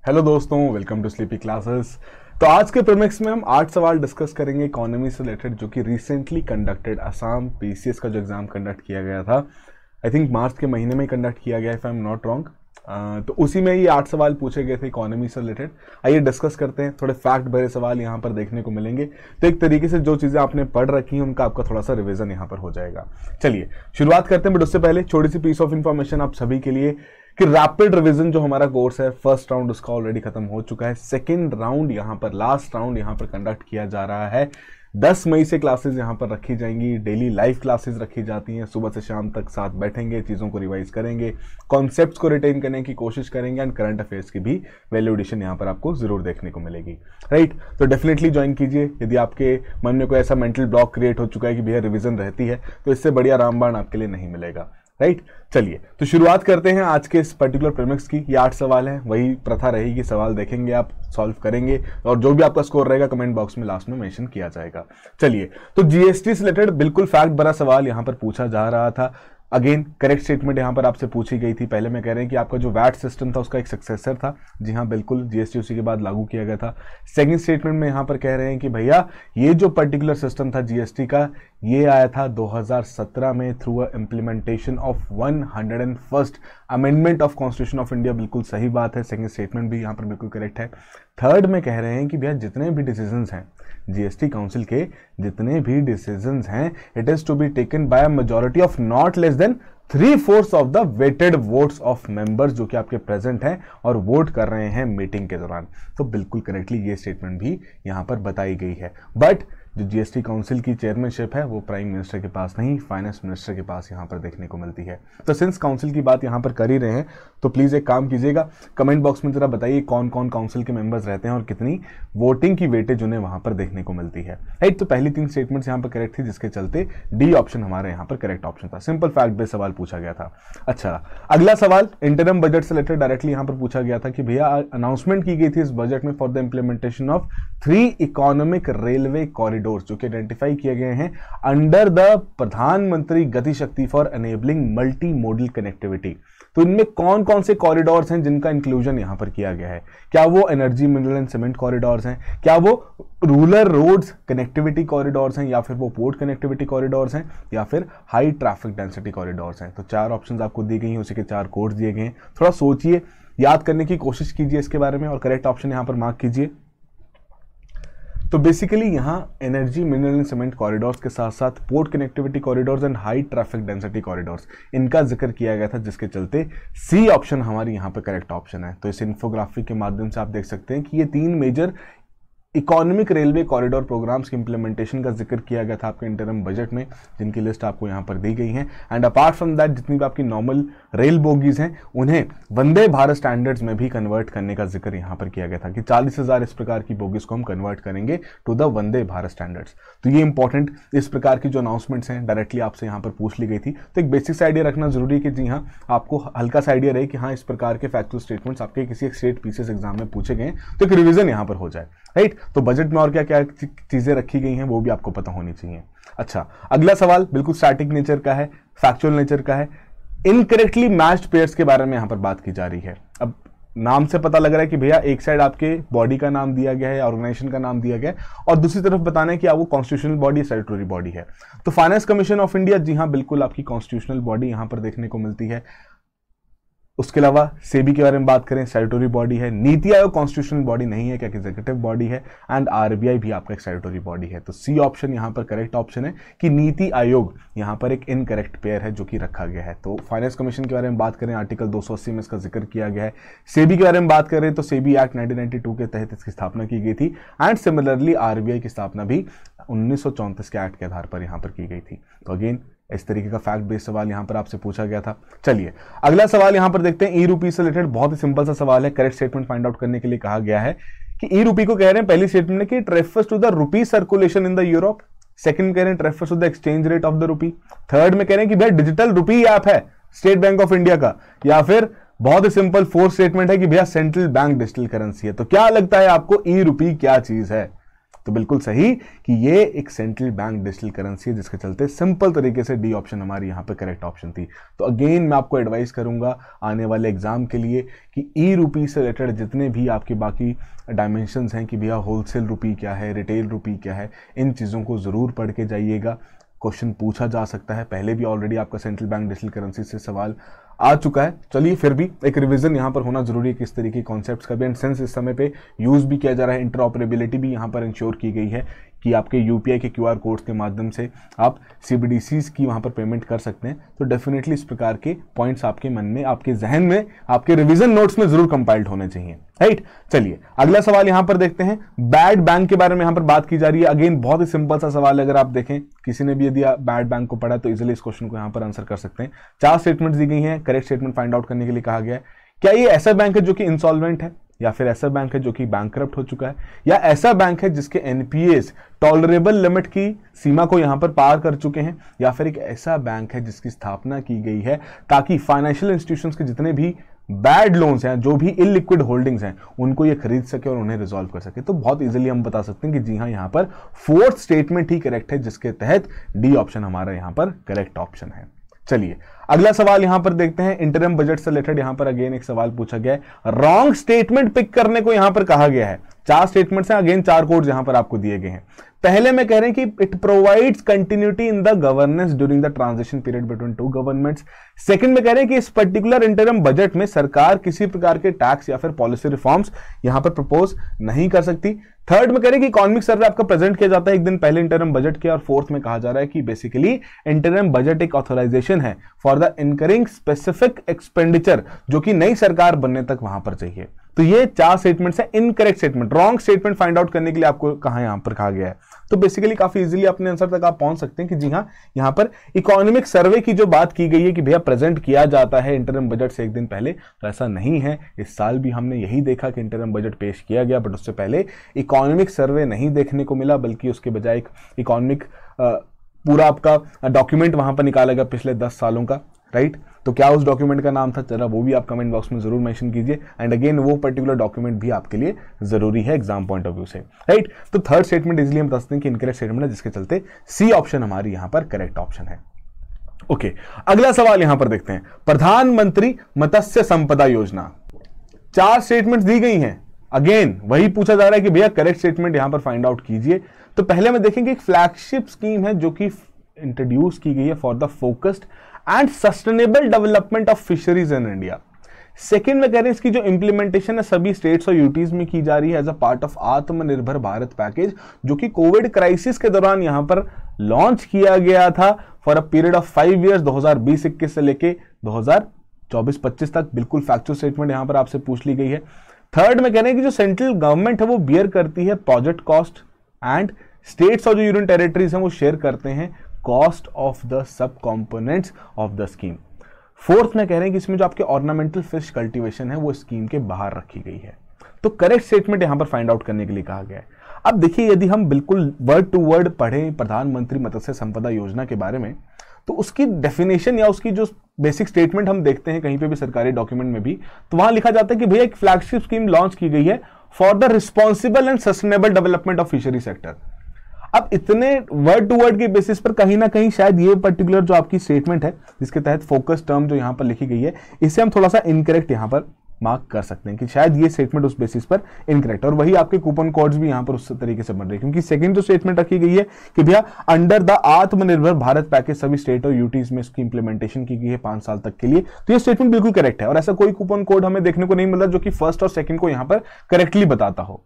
Hello दोस्तों, welcome to sleepy classes. तो आज के प्रीमिक्स में हम 8 सवाल डिस्कस करेंगे इकोनॉमी से रिलेटेड, जो कि रिसेंटली कंडक्टेड असम पीसीएस का जो एग्जाम कंडक्ट किया गया था, आई थिंक मार्च के महीने में कंडक्ट किया गया, if I am not wrong. तो उसी में ये 8 सवाल पूछे गए थे इकोनॉमी से रिलेटेड। आइए डिस्कस करते हैं। थोड़े फैक्ट भरे सवाल यहाँ पर देखने को मिलेंगे, तो एक तरीके से जो चीज़ें आपने पढ़ रखी हैं उनका आपका थोड़ा सा रिवीजन यहाँ पर हो जाएगा। चलिए शुरुआत करते हैं, बट उससे पहले छोटी सी पीस ऑफ इन्फॉर्मेशन आप सभी के लिए कि रैपिड रिवीजन जो हमारा कोर्स है, फर्स्ट राउंड उसका ऑलरेडी खत्म हो चुका है। सेकेंड राउंड यहाँ पर, लास्ट राउंड यहाँ पर कंडक्ट किया जा रहा है। 10 मई से क्लासेस यहाँ पर रखी जाएंगी, डेली लाइव क्लासेस रखी जाती हैं। सुबह से शाम तक साथ बैठेंगे, चीज़ों को रिवाइज करेंगे, कॉन्सेप्ट्स को रिटेन करने की कोशिश करेंगे एंड करंट अफेयर्स की भी वैल्यू एडिशन यहाँ पर आपको जरूर देखने को मिलेगी, राइट। तो डेफिनेटली ज्वाइन कीजिए। यदि आपके मन में कोई ऐसा मेंटल ब्लॉक क्रिएट हो चुका है कि भैया रिविजन रहती है, तो इससे बढ़िया रामबाण आपके लिए नहीं मिलेगा, राइट। चलिए तो शुरुआत करते हैं आज के इस पर्टिकुलर प्रीमिक्स की। ये 8 सवाल हैं, वही प्रथा रहेगी, सवाल देखेंगे, आप सॉल्व करेंगे और जो भी आपका स्कोर रहेगा कमेंट बॉक्स में लास्ट में मेंशन किया जाएगा। चलिए तो जीएसटी से रिलेटेड बिल्कुल फैक्ट भरा सवाल यहाँ पर पूछा जा रहा था। अगेन करेक्ट स्टेटमेंट यहाँ पर आपसे पूछी गई थी। पहले में कह रहे हैं कि आपका जो वैट सिस्टम था उसका एक सक्सेसर था। जी हाँ, बिल्कुल, जीएसटी उसी के बाद लागू किया गया था। सेकंड स्टेटमेंट में यहाँ पर कह रहे हैं कि भैया ये जो पर्टिकुलर सिस्टम था जीएसटी का, ये आया था 2017 में through a implementation of 101st amendment of constitution of India. बिल्कुल सही बात है, सेकंड स्टेटमेंट भी यहाँ पर बिल्कुल करेक्ट है। थर्ड में कह रहे हैं कि भैया जितने भी डिसीजंस हैं जीएसटी काउंसिल के, जितने भी डिसीजंस हैं, it is to be taken by a majority of not less than 3/4 of the weighted votes of members, जो कि आपके प्रेजेंट हैं और वोट कर रहे हैं मीटिंग के दौरान। तो बिल्कुल करेक्टली ये स्टेटमेंट भी यहां पर बताई गई है। बट जो जीएसटी काउंसिल की चेयरमैनशिप है वो प्राइम मिनिस्टर के पास नहीं, फाइनेंस मिनिस्टर के पास यहां पर देखने को मिलती है। तो सिंस काउंसिल की बात यहां पर कर ही रहे हैं, तो प्लीज एक काम कीजिएगा, कमेंट बॉक्स में जरा बताइए कौन कौन काउंसिल के मेंबर्स रहते हैं और कितनी वोटिंग की वेटेज उन्हें वहां पर देखने को मिलती है, राइट। तो पहली 3 स्टेटमेंट्स यहां पर करेक्ट थी, जिसके चलते डी ऑप्शन हमारे यहां पर करेक्ट ऑप्शन था। सिंपल फैक्ट बेस्ड सवाल पूछा गया था। अच्छा, अगला सवाल इंटरम बजट से रिलेटेड डायरेक्टली यहां पर पूछा गया था कि भैया अनाउंसमेंट की गई थी इस बजट में for the implementation of 3 economic railway corridor, जो कि आइडेंटिफाई किए गए हैं अंडर द प्रधानमंत्री गति शक्ति for enabling multi modal connectivity. तो इनमें कौन कौन से कॉरिडोर्स हैं जिनका इंक्लूजन यहां पर किया गया है? क्या वो energy, mineral and cement corridors हैं? क्या वो रूरल रोड्स कनेक्टिविटी कॉरिडोर्स हैं? या फिर वो पोर्ट कनेक्टिविटी कॉरिडोर्स हैं? या फिर हाई ट्रैफिक डेंसिटी कॉरिडोर्स हैं? तो 4 ऑप्शंस आपको दी गई हैं, उसी के 4 कोड्स दिए गए हैं। थोड़ा सोचिए, याद करने की कोशिश कीजिए इसके बारे में और करेक्ट ऑप्शन यहां पर मार्क कीजिए। तो बेसिकली यहाँ energy, mineral and cement corridors के साथ साथ port connectivity corridors and high traffic density corridors, इनका जिक्र किया गया था, जिसके चलते सी ऑप्शन हमारी यहाँ पे करेक्ट ऑप्शन है। तो इस इन्फोग्राफिक के माध्यम से आप देख सकते हैं कि ये 3 major economic railway corridor programmes की इंप्लीमेंटेशन का जिक्र किया गया था आपके इंटरम बजट में, जिनकी लिस्ट आपको यहाँ पर दी गई है। एंड अपार्ट फ्रॉम दैट, जितनी भी आपकी नॉर्मल रेल बोगीज हैं उन्हें वंदे भारत स्टैंडर्ड्स में भी कन्वर्ट करने का जिक्र यहाँ पर किया गया था कि 40,000 इस प्रकार की बोगीज को हम कन्वर्ट करेंगे to the Vande Bharat standards. तो ये इंपॉर्टेंट, इस प्रकार की जो अनाउंसमेंट्स हैं डायरेक्टली आपसे यहाँ पर पूछ ली गई थी। तो एक बेसिक सा आइडिया रखना जरूरी है कि जी हाँ, आपको हल्का सा आइडिया रहे कि हाँ इस प्रकार के फैक्चुअल स्टेटमेंट्स आपके किसी एक स्टेट पीसीएस एग्जाम में पूछे गए, तो एक रिविजन यहाँ पर हो जाए, राइट। तो बजट में और क्या क्या चीजें रखी गई हैं वो भी आपको पता होनी चाहिए। अच्छा, अगला सवाल बिल्कुल स्टैटिक नेचर का है, फैक्चुअल नेचर का है। इनकरेक्टली मैच्ड पेयर्स के बारे में यहां पर बात की जा रही है। अब नाम से पता लग रहा है कि भैया एक साइड आपके बॉडी का नाम दिया गया है, ऑर्गेनाइजेशन का नाम दिया गया है, और दूसरी तरफ बताना है कि वो कॉन्स्टिट्यूशनल बॉडी, स्टैट्यूटरी बॉडी है। तो फाइनेंस कमीशन ऑफ इंडिया, जी हाँ बिल्कुल, आपकी कॉन्स्टिट्यूशनल बॉडी यहां पर देखने को मिलती है। उसके अलावा सेबी के बारे में बात करें, स्टैट्यूटरी बॉडी है। नीति आयोग कॉन्स्टिट्यूशनल बॉडी नहीं है, क्या एग्जीक्यूटिव बॉडी है। एंड आरबीआई भी आपका एक स्टैट्यूटरी बॉडी है। तो सी ऑप्शन यहां पर करेक्ट ऑप्शन है कि नीति आयोग यहां पर एक इनकरेक्ट पेयर है जो कि रखा गया है। तो फाइनेंस कमीशन के बारे में बात करें, आर्टिकल 280 में इसका जिक्र किया गया है। सेबी के बारे में बात करें तो सेबी एक्ट 1992 के तहत इसकी स्थापना की गई थी। एंड सिमिलरली आरबीआई की स्थापना भी 1934 के एक्ट के आधार पर यहां पर की गई थी। तो अगेन इस तरीके का फैक्ट बेस्ड सवाल यहां पर आपसे पूछा गया था। चलिए अगला सवाल यहां पर देखते हैं। ई रूपी से रिलेटेड बहुत ही सिंपल सा सवाल है। करेक्ट स्टेटमेंट फाइंड आउट करने के लिए कहा गया है कि ई रूपी को कह रहे हैं, पहली स्टेटमेंट है कि it refers to the rupee circulation in the Europe. Second कह रहे हैं it refers to the exchange rate of the rupee. Third में कह रहे हैं कि भैया डिजिटल रूपी ऐप है स्टेट बैंक ऑफ इंडिया का, या फिर बहुत ही सिंपल फोर्थ स्टेटमेंट है कि भैया सेंट्रल बैंक डिजिटल करेंसी है। तो क्या लगता है आपको ई रूपी क्या चीज है? तो बिल्कुल सही कि ये एक सेंट्रल बैंक डिजिटल करेंसी है, जिसके चलते सिंपल तरीके से डी ऑप्शन हमारी यहाँ पे करेक्ट ऑप्शन थी। तो अगेन मैं आपको एडवाइस करूंगा आने वाले एग्जाम के लिए कि ई रूपी से रिलेटेड जितने भी आपके बाकी डायमेंशंस हैं कि भैया होलसेल रुपी क्या है, रिटेल रुपी क्या है, इन चीज़ों को ज़रूर पढ़ के जाइएगा। क्वेश्चन पूछा जा सकता है, पहले भी ऑलरेडी आपका सेंट्रल बैंक डिजिटल करेंसी से सवाल आ चुका है। चलिए फिर भी एक रिवीजन यहाँ पर होना जरूरी है किस तरीके के कॉन्सेप्ट्स का भी, एंड सेंस इस समय पे यूज़ भी किया जा रहा है। इंटरऑपरेबिलिटी भी यहाँ पर इंश्योर की गई है कि आपके यूपीआई के क्यूआर कोड्स के माध्यम से आप सीबीडीसीज की वहाँ पर पेमेंट कर सकते हैं। तो डेफिनेटली इस प्रकार के पॉइंट्स आपके मन में, आपके जहन में, आपके रिवीजन नोट्स में जरूर कंपाइल्ड होने चाहिए, राइट। चलिए अगला सवाल यहाँ पर देखते हैं। बैड बैंक के बारे में यहाँ पर बात की जा रही है। अगेन बहुत ही सिंपल सा सवाल है, अगर आप देखें किसी ने भी यदि बैड बैंक को पढ़ा तो इजिली इस क्वेश्चन को यहाँ पर आंसर कर सकते हैं। 4 स्टेटमेंट्स दी गई हैं, करेक्ट स्टेटमेंट फाइंड आउट करने के लिए कहा गया है। क्या ये ऐसा बैंक है जो कि इंसॉल्वेंट है, या फिर ऐसा बैंक है जो कि बैंकरप्ट हो चुका है, या ऐसा बैंक है जिसके एनपीएस टॉलरेबल लिमिट की सीमा को यहां पर पार कर चुके हैं, या फिर एक ऐसा बैंक है जिसकी स्थापना की गई है ताकि फाइनेंशियल इंस्टीट्यूशंस के जितने भी बैड लोन्स हैं, जो भी इलिक्विड होल्डिंग्स हैं, उनको ये खरीद सके और उन्हें रिजॉल्व कर सके। तो बहुत इजीली हम बता सकते हैं कि जी हाँ, यहां पर 4th स्टेटमेंट ही करेक्ट है, जिसके तहत डी ऑप्शन हमारा यहां पर करेक्ट ऑप्शन है। चलिए अगला सवाल यहां पर देखते हैं। इंटरिम बजट से रिलेटेड यहां पर अगेन एक सवाल पूछा गया है। रॉन्ग स्टेटमेंट पिक करने को यहां पर कहा गया है। 4 स्टेटमेंट्स हैं, अगेन 4 कोड्स यहां पर आपको दिए गए हैं। पहले में कह रहे हैं कि it provides continuity in the governance during the transition period between 2 governments. Second में कह रहे हैं कि इस पर्टिकुलर इंटरिम बजट में सरकार किसी प्रकार के टैक्स या फिर पॉलिसी रिफॉर्म्स यहां पर प्रपोज नहीं कर सकती। थर्ड में कह रहे हैं कि इकोनॉमिक सर्वे आपका प्रेजेंट किया जाता है एक दिन पहले इंटरिम बजट के। और फोर्थ में कहा जा रहा है कि बेसिकली इंटरिम बजट एक ऑथराइजेशन है for the incurring specific expenditure, जो कि नई सरकार बनने तक वहां पर चाहिए। तो ये 4 स्टेटमेंट्स हैं। Incorrect statement, wrong statement find out करने के लिए आपको कहां यहां पर कहा गया है। तो बेसिकली काफी इजीली अपने आंसर तक आप पहुंच सकते हैं कि जी हां, यहां पर इकोनॉमिक सर्वे की जो बात की गई है कि भैया प्रेजेंट किया जाता है इंटरिम बजट से एक दिन पहले, तो ऐसा नहीं है। इस साल भी हमने यही देखा कि इंटरिम बजट पेश किया गया, बट उससे पहले इकोनॉमिक सर्वे नहीं देखने को मिला, बल्कि उसके बजाय एक इकोनॉमिक पूरा आपका डॉक्यूमेंट वहां पर निकाला गया पिछले 10 सालों का, राइट। तो क्या उस डॉक्यूमेंट का नाम था, जरा वो भी आप कमेंट बॉक्स में जरूर मेंशन कीजिए। एंड अगेन वो पर्टिकुलर डॉक्यूमेंट भी आपके लिए जरूरी है एग्जाम पॉइंट ऑफ व्यू से, राइट। तो थर्ड स्टेटमेंट इजीली हम बता सकते हैं कि इनकरेक्ट स्टेटमेंट है, जिसके चलते सी ऑप्शन हमारी यहां पर करेक्ट ऑप्शन है। ओके, अगला सवाल यहां पर देखते हैं। प्रधानमंत्री मत्स्य संपदा योजना, 4 स्टेटमेंट दी गई हैं। अगेन वही पूछा जा रहा है कि भैया करेक्ट स्टेटमेंट यहां पर फाइंड आउट कीजिए। तो पहले में देखेंगे एक फ्लैगशिप स्कीम है जो कि इंट्रोड्यूस की गई है for the focused and sustainable development of fisheries in India. Second में कह रहे हैं इसकी जो इंप्लीमेंटेशन है सभी स्टेट्स और यूटीज में की जा रही है एज अ पार्ट ऑफ आत्मनिर्भर भारत पैकेज, जो कि कोविड क्राइसिस के दौरान यहां पर लॉन्च किया गया था for a period of 5 years, 2020-21 से लेके 2024-25 तक। बिल्कुल फैक्चुअल स्टेटमेंट यहां पर आपसे पूछ ली गई है। थर्ड में कह रहे हैं कि जो सेंट्रल गवर्नमेंट है वो बियर करती है प्रोजेक्ट कॉस्ट, एंड स्टेट्स और जो यूनियन टेरिटरीज हैं वो शेयर करते हैं cost of the sub components of the scheme. Fourth में कह रहे हैं कि इसमें जो आपके ऑर्नामेंटल फिश कल्टीवेशन है वो स्कीम के बाहर रखी गई है। तो करेक्ट स्टेटमेंट यहां पर फाइंड आउट करने के लिए कहा गया है। अब देखिए, यदि हम बिल्कुल वर्ड टू वर्ड पढ़ें प्रधानमंत्री मत्स्य संपदा योजना के बारे में, तो उसकी डेफिनेशन या उसकी जो बेसिक स्टेटमेंट हम देखते हैं कहीं पे भी सरकारी डॉक्यूमेंट में भी, तो वहां लिखा जाता है कि भैया एक फ्लैगशिप स्कीम लॉन्च की गई है for the responsible and sustainable development of fishery sector. अब इतने वर्ड टू वर्ड के बेसिस पर कहीं ना कहीं शायद ये पर्टिकुलर जो आपकी स्टेटमेंट है जिसके तहत फोकस टर्म जो यहां पर लिखी गई है, इसे हम थोड़ा सा इनकरेक्ट यहां पर मार्क कर सकते हैं कि शायद ये स्टेटमेंट उस बेसिस पर इनकरेक्ट। और वही आपके कूपन कोड्स भी यहां पर उस तरीके से बन रहे हैं, क्योंकि सेकंड जो स्टेटमेंट रखी गई है कि भैया अंडर द आत्मनिर्भर भारत पैकेज सभी स्टेट और यूटीज में इसकी इंप्लीमेंटेशन की गई है 5 साल तक के लिए। तो ये स्टेटमेंट बिल्कुल करेक्ट है, और ऐसा कोई कूपन कोड हमें देखने को नहीं मिला जो कि फर्स्ट और सेकंड को यहां पर करेक्टली बताता हो,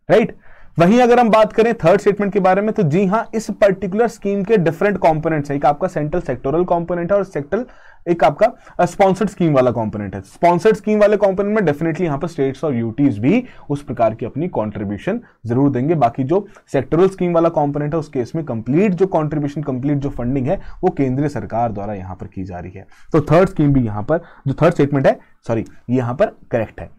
राइट। वहीं अगर हम बात करें थर्ड स्टेटमेंट के बारे में, तो जी हां, इस पर्टिकुलर स्कीम के डिफरेंट कंपोनेंट्स है। एक आपका सेंट्रल सेक्टोरल कंपोनेंट है और सेक्टरल एक आपका स्पॉन्सर्ड स्कीम वाला कंपोनेंट है। स्पॉन्सर्ड स्कीम वाले कंपोनेंट में डेफिनेटली यहां पर स्टेट्स और यूटीज भी उस प्रकार की अपनी कंट्रीब्यूशन जरूर देंगे। बाकी जो सेक्टरल स्कीम वाला कंपोनेंट है उस केस में कंप्लीट जो कंट्रीब्यूशन, कंप्लीट जो फंडिंग है वो केंद्रीय सरकार द्वारा यहां पर की जा रही है। तो थर्ड स्कीम भी यहां पर जो थर्ड स्टेटमेंट है, सॉरी, यहां पर करेक्ट है।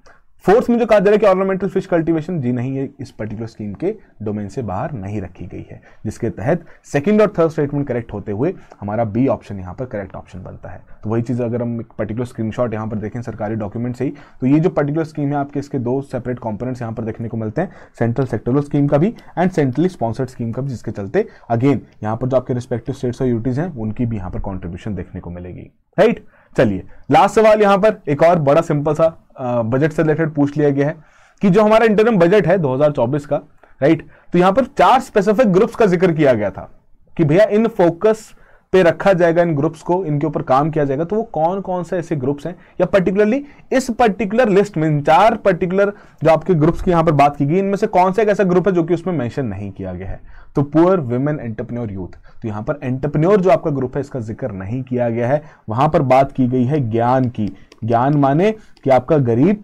फोर्थ में जो कहा जा रहा है कि ऑर्नामेंटल फिश कल्टीवेशन, जी नहीं, ये इस पर्टिकुलर स्कीम के डोमेन से बाहर नहीं रखी गई है, जिसके तहत सेकंड और थर्ड स्टेटमेंट करेक्ट होते हुए हमारा बी ऑप्शन यहाँ पर करेक्ट ऑप्शन बनता है। तो वही चीज़ अगर हम एक पर्टिकुलर स्क्रीनशॉट यहाँ पर देखें सरकारी डॉक्यूमेंट से ही, तो ये जो पर्टिकुलर स्कीम है आपके इसके दो सेपरेट कंपोनेंट्स यहाँ पर देखने को मिलते हैं, सेंट्रल सेक्टरल स्कीम का भी एंड सेंट्रली स्पॉन्सर्ड स्कीम का भी, जिसके चलते अगेन यहाँ पर जो आपके रिस्पेक्टिव स्टेट्स और यूटीज हैं उनकी भी यहाँ पर कॉन्ट्रीब्यूशन देखने को मिलेगी, राइट। चलिए लास्ट सवाल यहाँ पर एक और बड़ा सिंपल सा बजट से रिलेटेड पूछ लिया गया है कि जो हमारा इंटरम बजट है 2024 का, राइट, तो यहां पर 4 स्पेसिफिक ग्रुप्स का जिक्र किया गया था कि भैया इन फोकस पे रखा जाएगा, इन ग्रुप्स को, इनके ऊपर काम किया जाएगा। तो वो कौन कौन से ऐसे ग्रुप्स हैं, या पर्टिकुलरली इस पर्टिकुलर लिस्ट में 4 पर्टिकुलर जो आपके ग्रुप्स की यहां पर बात की गई, इनमें से कौन सा एक ऐसा ग्रुप है जो कि उसमें मेंशन नहीं किया गया है। तो पुअर, विमेन, एंटरप्रेन्योर, यूथ। तो यहां पर एंटरप्रेन्योर जो आपका ग्रुप है इसका जिक्र नहीं किया गया है, वहां पर बात की गई है ज्ञान की। ज्ञान माने कि आपका गरीब,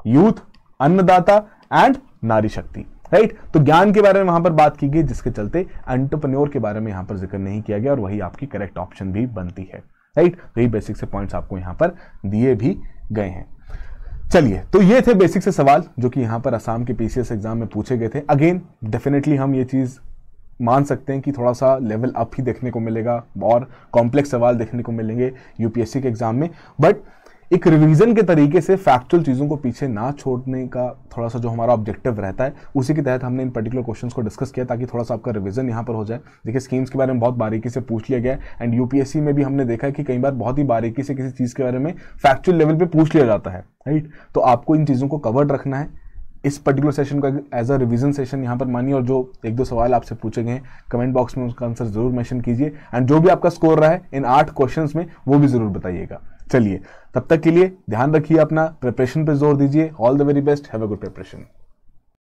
यूथ, अन्नदाता एंड नारी शक्ति, राइट। तो ज्ञान के बारे में वहां पर बात की गई, जिसके चलते एंटरप्रेन्योर के बारे में यहां पर जिक्र नहीं किया गया, और वही आपकी करेक्ट ऑप्शन भी बनती है, राइट। वही बेसिक से पॉइंट्स आपको यहां पर दिए भी गए हैं। चलिए, तो ये थे बेसिक से सवाल जो कि यहां पर असम के पीसीएस एग्जाम में पूछे गए थे। अगेन डेफिनेटली हम ये चीज मान सकते हैं कि थोड़ा सा लेवल अप ही देखने को मिलेगा और कॉम्प्लेक्स सवाल देखने को मिलेंगे यूपीएससी के एग्जाम में, बट एक रिवीजन के तरीके से फैक्चुअल चीज़ों को पीछे ना छोड़ने का थोड़ा सा जो हमारा ऑब्जेक्टिव रहता है, उसी के तहत हमने इन पर्टिकुलर क्वेश्चंस को डिस्कस किया ताकि थोड़ा सा आपका रिवीजन यहाँ पर हो जाए। देखिए स्कीम्स के बारे में बहुत बारीकी से पूछ लिया गया है एंड यूपीएससी में भी हमने देखा है कि कई बार बहुत ही बारीकी से किसी चीज़ के बारे में फैक्चुअल लेवल पर पूछ लिया जाता है, राइट। तो आपको इन चीज़ों को कवर्ड रखना है इस पर्टिकुलर सेशन का एज अ रिवीजन सेशन यहाँ पर मानिए, और जो 1-2 सवाल आपसे पूछे गए हैं कमेंट बॉक्स में उसका आंसर जरूर मेंशन कीजिए एंड जो भी आपका स्कोर रहा है इन 8 क्वेश्चंस में वो भी जरूर बताइएगा। चलिए, तब तक के लिए ध्यान रखिए अपना, प्रिपरेशन पे जोर दीजिए। All the very best, have a good preparation.